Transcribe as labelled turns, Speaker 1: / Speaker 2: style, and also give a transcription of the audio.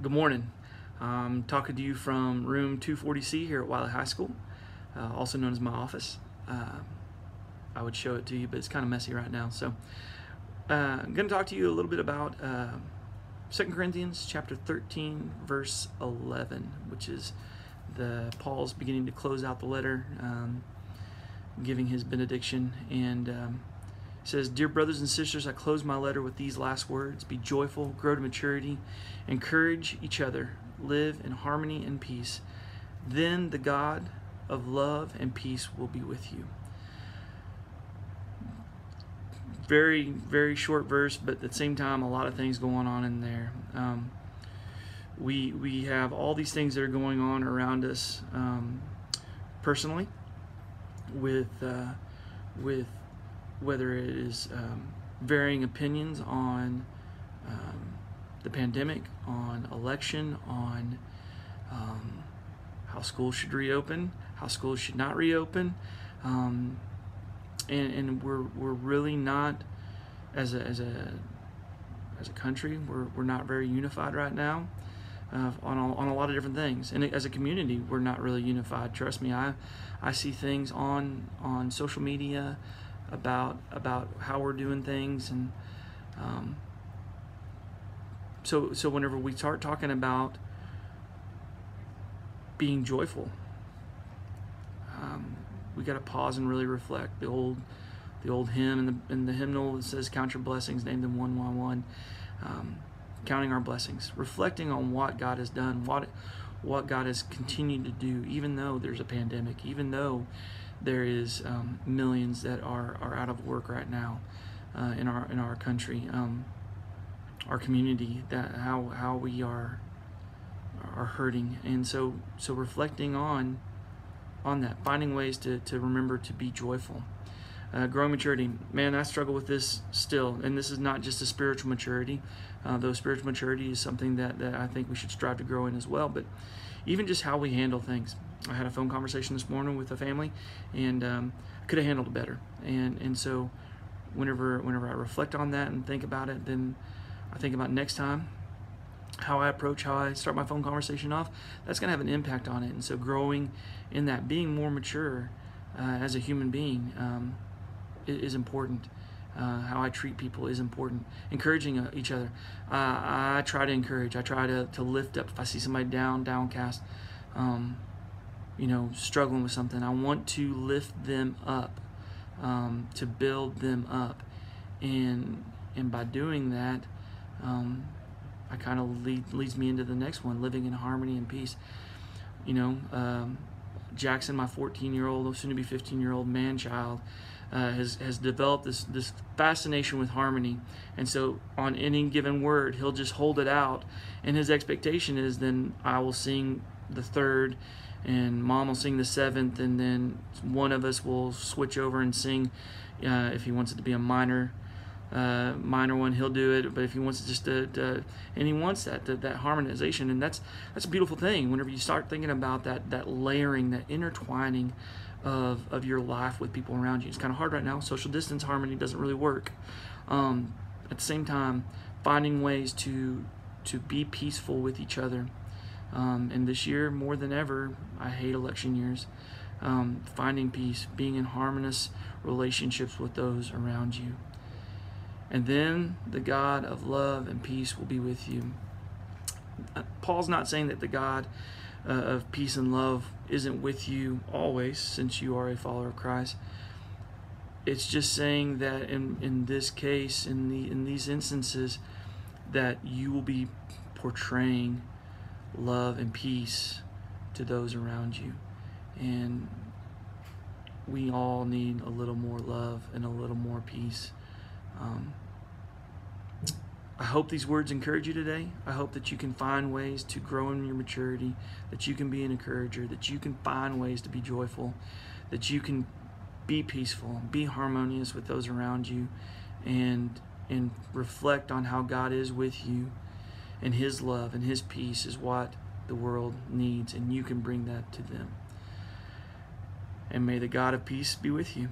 Speaker 1: Good morning. I'm talking to you from room 240C here at Wiley High School, also known as my office. I would show it to you, but it's kind of messy right now. So I'm going to talk to you a little bit about 2 Corinthians chapter 13, verse 11, which is Paul's beginning to close out the letter, giving his benediction. And it says, "Dear brothers and sisters, I close my letter with these last words. Be joyful, grow to maturity, encourage each other, live in harmony and peace. Then the God of love and peace will be with you." Very, very short verse, but at the same time, a lot of things going on in there. We have all these things that are going on around us personally, with whether it is varying opinions on the pandemic, on election, on how schools should reopen, how schools should not reopen, and we're really not, as a country, we're not very unified right now on a lot of different things, and as a community, we're not really unified. Trust me, I see things on social media about how we're doing things, and so whenever we start talking about being joyful, we got to pause and really reflect. The old hymn in the hymnal that says, "Count your blessings, name them one by one." Counting our blessings, reflecting on what God has done, what God has continued to do, even though there's a pandemic, even though there is millions that are out of work right now in our country, our community, that how we are hurting. And so reflecting on that, finding ways to remember to be joyful. Growing maturity. Man, I struggle with this still, and this is not just a spiritual maturity, though spiritual maturity is something that I think we should strive to grow in as well, but even just how we handle things. I had a phone conversation this morning with a family, and I could have handled it better. And so whenever I reflect on that and think about it, then I think about next time, how I start my phone conversation off. That's going to have an impact on it. And so growing in that, being more mature as a human being is important. How I treat people is important. Encouraging each other. I try to encourage. I try to lift up. If I see somebody downcast, struggling with something, I want to lift them up, to build them up, and by doing that, I kind of leads me into the next one: living in harmony and peace. Jackson, my 14-year-old, soon to be 15-year-old man-child, has developed this fascination with harmony, and so on any given word, he'll just hold it out, and his expectation is then I will sing the third, and Mom will sing the seventh, and then one of us will switch over and sing. If he wants it to be a minor one, he'll do it. But if he wants it just and he wants that harmonization, and that's a beautiful thing. Whenever you start thinking about that layering, that intertwining of your life with people around you, it's kind of hard right now. Social distance harmony doesn't really work. At the same time, finding ways to be peaceful with each other. And this year, more than ever, I hate election years. Finding peace, being in harmonious relationships with those around you. And then the God of love and peace will be with you. Paul's not saying that the God of peace and love isn't with you always, since you are a follower of Christ. It's just saying that in this case, in these instances, that you will be portraying love and peace to those around you. And we all need a little more love and a little more peace. I hope these words encourage you today. I hope that you can find ways to grow in your maturity, that you can be an encourager, that you can find ways to be joyful, that you can be peaceful, be harmonious with those around you, and reflect on how God is with you, and His love and His peace is what the world needs, and you can bring that to them. And may the God of peace be with you.